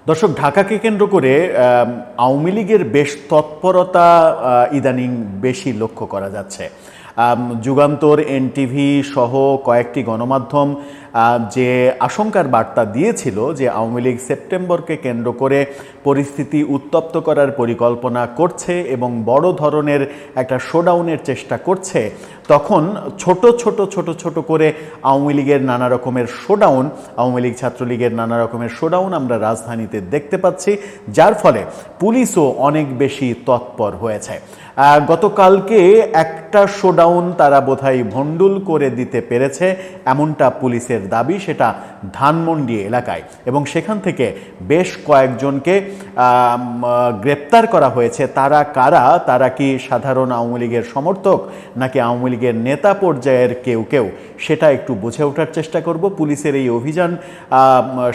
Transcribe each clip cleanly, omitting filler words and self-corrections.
দর্শক, ঢাকাকে কেন্দ্র করে আওয়ামী লীগের বেশ তৎপরতা ইদানিং বেশি লক্ষ্য করা যাচ্ছে। যুগান্তর, এনটিভি সহ কয়েকটি গণমাধ্যম যে আশঙ্কার বার্তা দিয়েছিল যে আওয়ামী লীগ সেপ্টেম্বরকে কেন্দ্র করে পরিস্থিতি উত্তপ্ত করার পরিকল্পনা করছে এবং বড় ধরনের একটা শোডাউনের চেষ্টা করছে, তখন ছোট ছোট করে আওয়ামী লীগের নানা রকমের শোডাউন, আওয়ামী লীগ ছাত্রলীগের নানা রকমের শোডাউন আমরা রাজধানীতে দেখতে পাচ্ছি, যার ফলে পুলিশও অনেক বেশি তৎপর হয়েছে। গতকালকে একটা শোডাউন তারা বোধহয় ভণ্ডুল করে দিতে পেরেছে এমনটা পুলিশের দাবি, সেটা ধানমন্ডি এলাকায়, এবং সেখান থেকে বেশ কয়েকজনকে গ্রেপ্তার করা হয়েছে। তারা কারা? তারা কি সাধারণ আওয়ামী লীগের সমর্থক নাকি আওয়ামী লীগের নেতা পর্যায়ের কেউ সেটা একটু বুঝে ওঠার চেষ্টা করব। পুলিশের এই অভিযান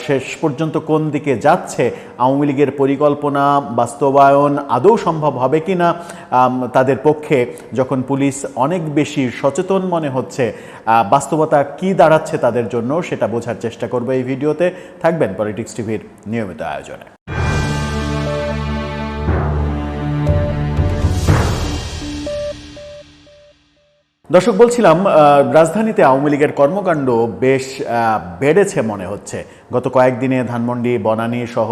শেষ পর্যন্ত কোন দিকে যাচ্ছে, আওয়ামী লীগের পরিকল্পনা বাস্তবায়ন আদৌ সম্ভব হবে কি না, তাদের পক্ষে যখন পুলিশ অনেক বেশি সচেতন মনে হচ্ছে, বাস্তবতা কি দাঁড়াচ্ছে তাদের জন্য, সেটা বোঝার চেষ্টা করবো এই ভিডিওতে। থাকবেন পলিটিক্স টিভির নিয়মিত আয়োজনে। দর্শক, বলছিলাম রাজধানীতে আওয়ামী লীগের কর্মকাণ্ড বেশ বেড়েছে মনে হচ্ছে। গত কয়েকদিনে ধানমন্ডি, বনানী সহ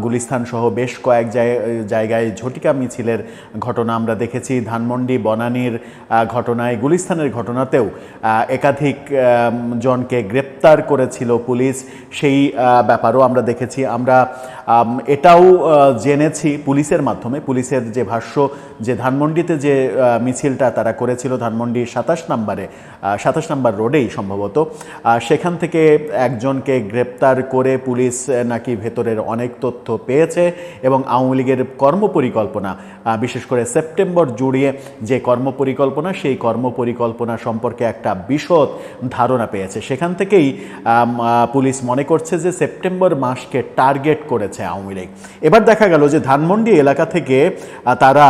গুলিস্তান সহ বেশ কয়েক জায়গায় ঝটিকা মিছিলের ঘটনা আমরা দেখেছি। ধানমন্ডি, বনানীর ঘটনায়, গুলিস্তানের ঘটনাতেও একাধিক জনকে গ্রেপ্তার করেছিল পুলিশ, সেই ব্যাপারও আমরা দেখেছি। আমরা এটাও জেনেছি পুলিশের মাধ্যমে, পুলিশের যে ভাষ্য, যে ধানমন্ডিতে যে মিছিলটা তারা করেছিল ধানমন্ডি 27 নম্বর রোডেই সম্ভবত, সেখান থেকে একজনকে গ্রেপ্তার করে পুলিশ নাকি ভেতরের অনেক তথ্য পেয়েছে এবং আওয়ামী লীগের কর্মপরিকল্পনা, বিশেষ করে সেপ্টেম্বর জুড়িয়ে যে কর্মপরিকল্পনা, সেই কর্মপরিকল্পনা সম্পর্কে একটা বিশদ ধারণা পেয়েছে। সেখান থেকেই পুলিশ মনে করছে যে সেপ্টেম্বর মাসকে টার্গেট করেছে আওয়ামী লীগ। এবার দেখা গেল যে ধানমন্ডি এলাকা থেকে তারা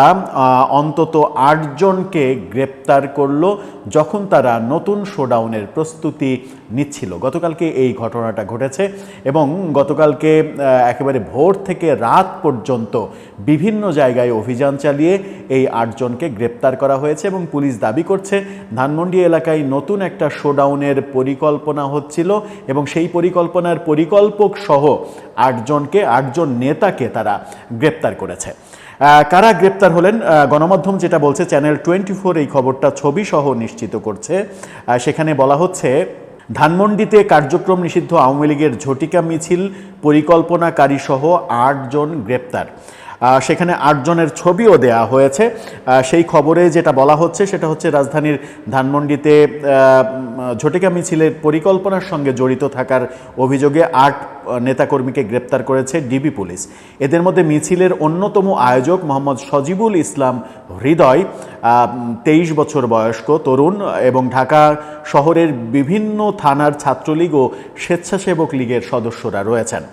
অন্তত 8 জনকে গ্রেপ্তার করলো যখন তারা নতুন শোডাউনের প্রস্তুতি নিচ্ছিল। গতকালকে এই ঘটনাটা ঘটেছে এবং গতকালকে একেবারে ভোর থেকে রাত পর্যন্ত বিভিন্ন জায়গায় অভিযান চালিয়ে এই 8 জনকে গ্রেপ্তার করা হয়েছে এবং পুলিশ দাবি করছে ধানমন্ডি এলাকায় নতুন একটা শোডাউনের পরিকল্পনা হচ্ছিল এবং সেই পরিকল্পনার পরিকল্পক সহ 8 জন নেতাকে তারা গ্রেপ্তার করেছে। কারা গ্রেপ্তার হলেন, গণমাধ্যম যেটা বলছে, চ্যানেল 24 এই খবরটা ছবি সহ নিশ্চিত করছে। সেখানে বলা হচ্ছে, ধানমন্ডিতে কার্যক্রম নিষিদ্ধ আওয়ামী লীগের ঝটিকা মিছিল পরিকল্পনাকারী সহ 8 জন গ্রেপ্তার। সেখানে 8 জনের ছবিও দেয়া হয়েছে। সেই খবরে যেটা বলা হচ্ছে সেটা হচ্ছে রাজধানীর ধানমন্ডিতে ঝটিকা মিছিলের পরিকল্পনার সঙ্গে জড়িত থাকার অভিযোগে 8 নেতাকর্মীকে গ্রেপ্তার করেছে ডিবি পুলিশ। এদের মধ্যে মিছিলের অন্যতম আয়োজক মোহাম্মদ সজিবুল ইসলাম হৃদয়, 23 বছর বয়স্ক তরুণ এবং ঢাকা শহরের বিভিন্ন থানার ছাত্রলীগ ও স্বেচ্ছাসেবক লীগের সদস্যরা রয়েছেন।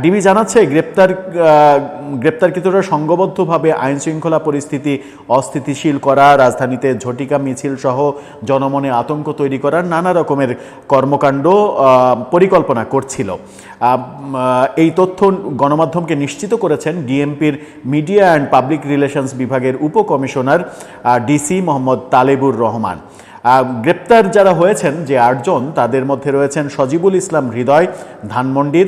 ডিবি জানাচ্ছে, গ্রেপ্তারকৃতরা সংঘবদ্ধভাবে আইনশৃঙ্খলা পরিস্থিতি অস্থিতিশীল করা, রাজধানীতে ঝটিকা মিছিল সহ জনমনে আতঙ্ক তৈরি করার নানা রকমের কর্মকাণ্ড পরিকল্পনা করছিল। এই তথ্য গণমাধ্যমকে নিশ্চিত করেছেন ডিএমপির মিডিয়া অ্যান্ড পাবলিক রিলেশনস বিভাগের উপকমিশনার ডিসি মোহাম্মদ তালেবুর রহমান। গ্রেপ্তার যারা হয়েছেন যে 8 জন, তাদের মধ্যে রয়েছেন সজিবুল ইসলাম হৃদয় ধানমন্ডির,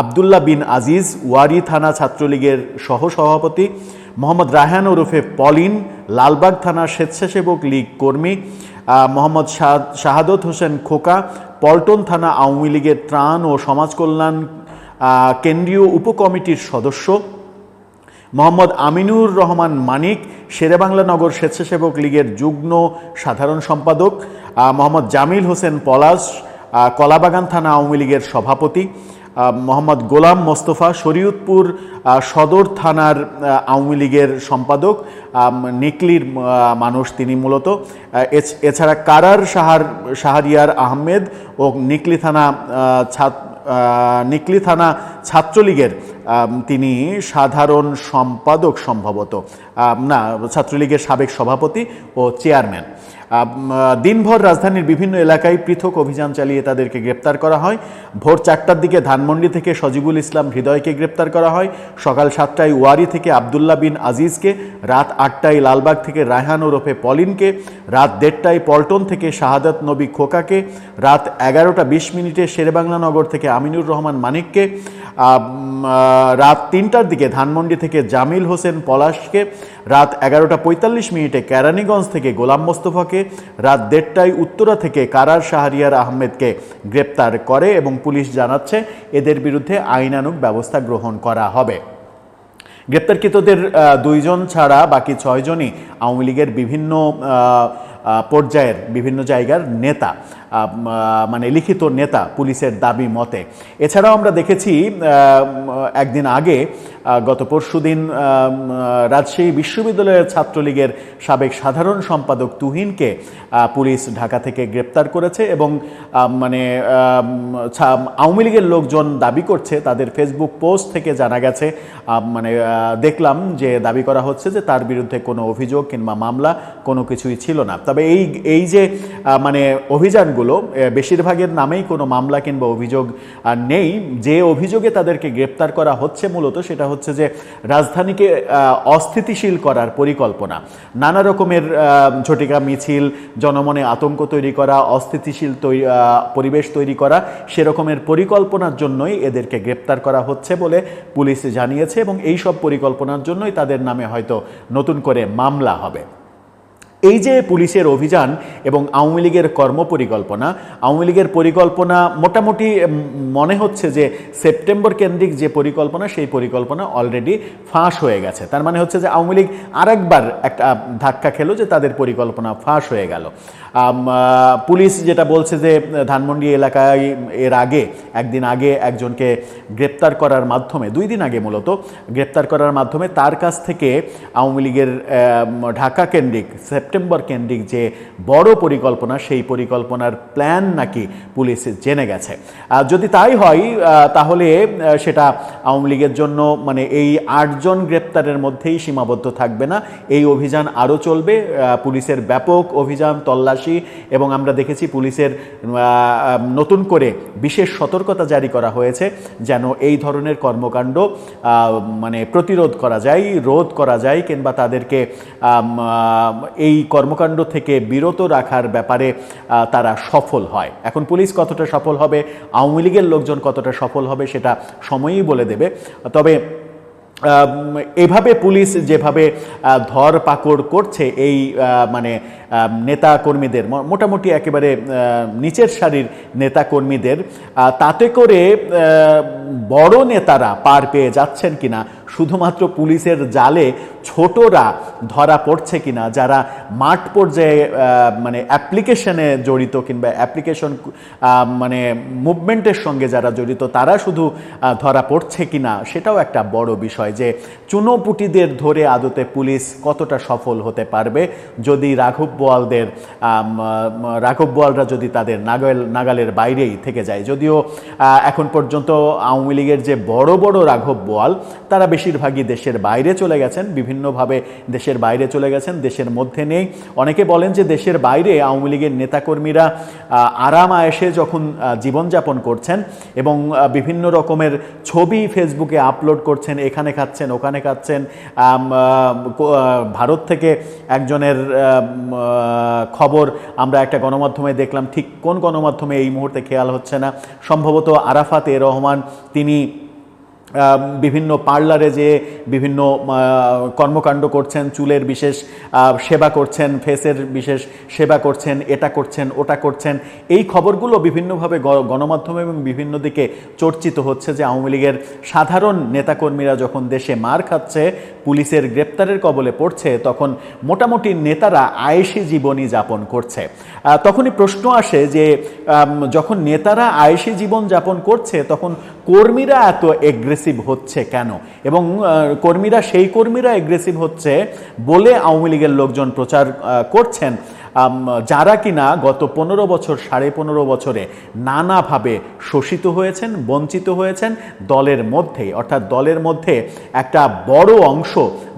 আবদুল্লাহ বিন আজিজ ওয়ারি থানা ছাত্রলীগের সহসভাপতি, মোহাম্মদ রায়হান ওরফে পলিন লালবাগ থানা স্বেচ্ছাসেবক লীগ কর্মী, মোহাম্মদ শাহাদত হোসেন খোকা পল্টন থানা আওয়ামী লীগের ত্রাণ ও সমাজ কল্যাণ কেন্দ্রীয় উপকমিটির সদস্য, মোহাম্মদ আমিনুর রহমান মানিক শেরেবাংলা নগর স্বেচ্ছাসেবক লীগের যুগ্ম সাধারণ সম্পাদক, মোহাম্মদ জামিল হোসেন পলাশ কলাবাগান থানা আওয়ামী লীগের সভাপতি, মোহাম্মদ গোলাম মোস্তফা শরীয়তপুর সদর থানার আওয়ামী লীগের সম্পাদক, নিকলির মানুষ তিনি মূলত। এছাড়া কারার শাহরিয়ার আহমেদ ও নিকলি থানা ছাত্রলীগের তিনি সাধারণ সম্পাদক সম্ভবত, না, ছাত্রলীগের সাবেক সভাপতি ও চেয়ারম্যান। দিনভর রাজধানীর বিভিন্ন এলাকায় পৃথক অভিযান চালিয়ে তাদেরকে গ্রেপ্তার করা হয়। ভোর 4টার দিকে ধানমন্ডি থেকে সজিবুল ইসলাম হৃদয়কে গ্রেপ্তার করা হয়। সকাল 7টায় ওয়ারি থেকে আবদুল্লাহ বিন আজিজকে, রাত 8টায় লালবাগ থেকে রায়হান ওরফে পলিনকে, রাত 1:30টায় পল্টন থেকে শাহাদাত নবী খোকাকে, রাত 11টা 20 শেরেবাংলানগর থেকে আমিনুর রহমান মানিককে, রাত 3টার দিকে ধানমন্ডি থেকে জামিল হোসেন পলাশকে, রাত 11টা 45 কেরানীগঞ্জ থেকে গোলাম মোস্তফাকে, রাত 1:30টায় উত্তরা থেকে কারার শাহরিয়ার আহমেদকে গ্রেপ্তার করে এবং পুলিশ জানাচ্ছে এদের বিরুদ্ধে আইনানুগ ব্যবস্থা গ্রহণ করা হবে। গ্রেপ্তারকৃতদের 2 জন ছাড়া বাকি 6 জনই আওয়ামী লীগের বিভিন্ন পর্যায়ের বিভিন্ন জায়গার নেতা, মানে লিখিত নেতা পুলিশের দাবি মতে। এছাড়াও আমরা দেখেছি একদিন আগে, গত পরশুদিন রাজশাহী বিশ্ববিদ্যালয়ের ছাত্রলীগের সাবেক সাধারণ সম্পাদক তুহিনকে পুলিশ ঢাকা থেকে গ্রেপ্তার করেছে এবং মানে আওয়ামী লীগের লোকজন দাবি করছে, তাদের ফেসবুক পোস্ট থেকে জানা গেছে, মানে দেখলাম যে দাবি করা হচ্ছে যে তার বিরুদ্ধে কোনো অভিযোগ কিংবা মামলা কোনো কিছুই ছিল না। তবে এই যে মানে অভিযানগুলো, বেশিরভাগের নামেই কোনো মামলা কিংবা অভিযোগ নেই। যে অভিযোগে তাদেরকে গ্রেপ্তার করা হচ্ছে মূলত সেটা হচ্ছে যে রাজধানীকে অস্থিতিশীল করার পরিকল্পনা, নানা রকমের ঝটিকা মিছিল, জনমনে আতঙ্ক তৈরি করা, অস্থিতিশীল পরিবেশ তৈরি করা, সেরকমের পরিকল্পনার জন্যই এদেরকে গ্রেপ্তার করা হচ্ছে বলে পুলিশ জানিয়েছে এবং এই সব পরিকল্পনার জন্যই তাদের নামে হয়তো নতুন করে মামলা হবে। এই যে পুলিশের অভিযান এবং আওয়ামী লীগের কর্মপরিকল্পনা, আওয়ামী লীগের পরিকল্পনা মোটামুটি মনে হচ্ছে যে সেপ্টেম্বর কেন্দ্রিক যে পরিকল্পনা, সেই পরিকল্পনা অলরেডি ফাঁস হয়ে গেছে। তার মানে হচ্ছে যে আওয়ামী লীগ আরেকবার একটা ধাক্কা খেলো যে তাদের পরিকল্পনা ফাঁস হয়ে গেল। পুলিশ যেটা বলছে যে ধানমন্ডি এলাকায় এর আগে একদিন আগে একজনকে গ্রেপ্তার করার মাধ্যমে, 2 দিন আগে মূলত গ্রেপ্তার করার মাধ্যমে তার কাছ থেকে আওয়ামী লীগের ঢাকা কেন্দ্রিক, সেপ্টেম্বর কেন্দ্রিক যে বড় পরিকল্পনা, সেই পরিকল্পনার প্ল্যান নাকি পুলিশ জেনে গেছে। যদি তাই হয় তাহলে সেটা আওয়ামী লীগের জন্য মানে এই 8 জন গ্রেপ্তারের মধ্যেই সীমাবদ্ধ থাকবে না, এই অভিযান আরও চলবে। পুলিশের ব্যাপক অভিযান, তল্লাশি, এবং আমরা দেখেছি পুলিশের নতুন করে বিশেষ সতর্কতা জারি করা হয়েছে যেন এই ধরনের কর্মকাণ্ড মানে প্রতিরোধ করা যায়, রোধ করা যায় কিংবা তাদেরকে এই কর্মকাণ্ড থেকে বিরত রাখার ব্যাপারে তারা সফল হয়। এখন পুলিশ কতটা সফল হবে, আওয়ামী লীগের লোকজন কতটা সফল হবে সেটা সময়ই বলে দেবে। তবে এভাবে পুলিশ যেভাবে ধরপাকড় করছে এই মানে নেতা কর্মীদের, মোটামুটি একেবারে নিচের সারির নেতা কর্মীদের, তাতে করে বড় নেতারা পার পেয়ে যাচ্ছেন কিনা, শুধুমাত্র পুলিশের জালে ছোটরা ধরা পড়ছে কিনা, যারা মাঠ পর্যায়ে মানে অ্যাপ্লিকেশনে জড়িত কিংবা অ্যাপ্লিকেশন মানে মুভমেন্টের সঙ্গে যারা জড়িত তারা শুধু ধরা পড়ছে কিনা, সেটাও একটা বড় বিষয় যে চুনোপুটিদের ধরে আদতে পুলিশ কতটা সফল হতে পারবে যদি রাঘব বোয়ালরা যদি তাদের নাগালের বাইরেই থেকে যায়। যদিও এখন পর্যন্ত আওয়ামী লীগের যে বড় বড় রাঘব বোয়াল তারা বেশিরভাগই দেশের বাইরে চলে গেছেন, বিভিন্নভাবে দেশের বাইরে চলে গেছেন, দেশের মধ্যে নেই। অনেকে বলেন যে দেশের বাইরে আওয়ামী লীগের নেতাকর্মীরা আরাম আয়েশে যখন জীবনযাপন করছেন এবং বিভিন্ন রকমের ছবি ফেসবুকে আপলোড করছেন, এখানে খাচ্ছেন ওখানে খাচ্ছেন। ভারত থেকে একজনের খবর আমরা একটা গণমাধ্যমে দেখলাম, ঠিক কোন গণমাধ্যমে এই মুহূর্তে খেয়াল হচ্ছে না, সম্ভবত আরাফাত এ রহমান, তিনি বিভিন্ন পার্লারে যে বিভিন্ন কর্মকাণ্ড করছেন, চুলের বিশেষ সেবা করছেন, ফেসের বিশেষ সেবা করছেন, এটা করছেন ওটা করছেন। এই খবরগুলো বিভিন্নভাবে গণমাধ্যমে এবং বিভিন্ন দিকে চর্চিত হচ্ছে যে আওয়ামী লীগের সাধারণ নেতাকর্মীরা যখন দেশে মার খাচ্ছে, পুলিশের গ্রেপ্তারের কবলে পড়ছে, তখন মোটামুটি নেতারা আয়েশি জীবনই যাপন করছে। তখনই প্রশ্ন আসে যে যখন নেতারা আয়েশি জীবন যাপন করছে তখন কর্মীরা এত এগ্রেসিভ হচ্ছে কেন, এবং কর্মীরা এগ্রেসিভ হচ্ছে বলে আওয়ামী লীগের লোকজন প্রচার করছেন যারা কিনা গত 15 বছর 15.5 বছরে নানাভাবে শোষিত হয়েছেন, বঞ্চিত হয়েছেন দলের মধ্যেই, অর্থাৎ দলের মধ্যে একটা বড় অংশ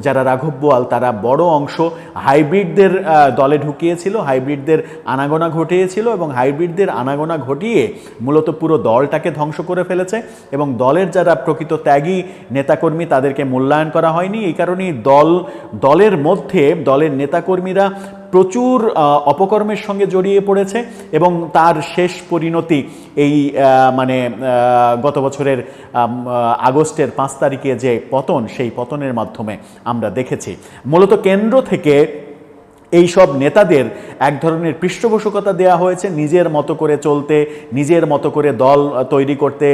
যারা রাঘব বোয়াল তারা বড় অংশ হাইব্রিডদের দলে ঢুকিয়েছিল, হাইব্রিডদের আনাগোনা ঘটিয়েছিল এবং হাইব্রিডদের আনাগোনা ঘটিয়ে মূলত পুরো দলটাকে ধ্বংস করে ফেলেছে। এবং দলের যারা প্রকৃত ত্যাগী নেতাকর্মী তাদেরকে মূল্যায়ন করা হয়নি। এই কারণেই দলের মধ্যে দলের নেতাকর্মীরা প্রচুর অপকর্মের সঙ্গে জড়িয়ে পড়েছে এবং তার শেষ পরিণতি এই গত বছরের আগস্টের 5 তারিখে যে পতন, সেই পতনের মাধ্যমে আমরা দেখেছি। মূলত কেন্দ্র থেকে এই সব নেতাদের এক ধরনের পৃষ্ঠপোষকতা দেওয়া হয়েছে নিজের মতো করে চলতে, নিজের মতো করে দল তৈরি করতে,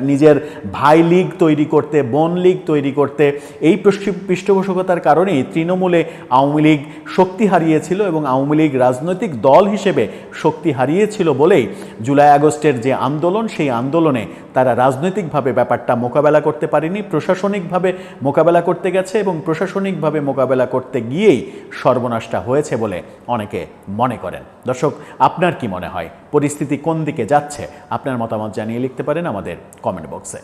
নিজের ভাই লীগ তৈরি করতে, বোন লীগ তৈরি করতে। এই পৃষ্ঠপোষকতার কারণেই তৃণমূলে আওয়ামী লীগ শক্তি হারিয়েছিল এবং আওয়ামী লীগ রাজনৈতিক দল হিসেবে শক্তি হারিয়েছিল বলেই জুলাই আগস্টের যে আন্দোলন, সেই আন্দোলনে তারা রাজনৈতিকভাবে ব্যাপারটা মোকাবেলা করতে পারেনি, প্রশাসনিকভাবে মোকাবেলা করতে গেছে এবং প্রশাসনিকভাবে মোকাবেলা করতে গিয়েই সর্বনাশটা হয়েছে বলে অনেকে মনে করেন। দর্শক, আপনার কি মনে হয় পরিস্থিতি কোন দিকে যাচ্ছে? আপনার মতামত জানিয়ে লিখতে পারেন আমাদের কমেন্ট বক্সে।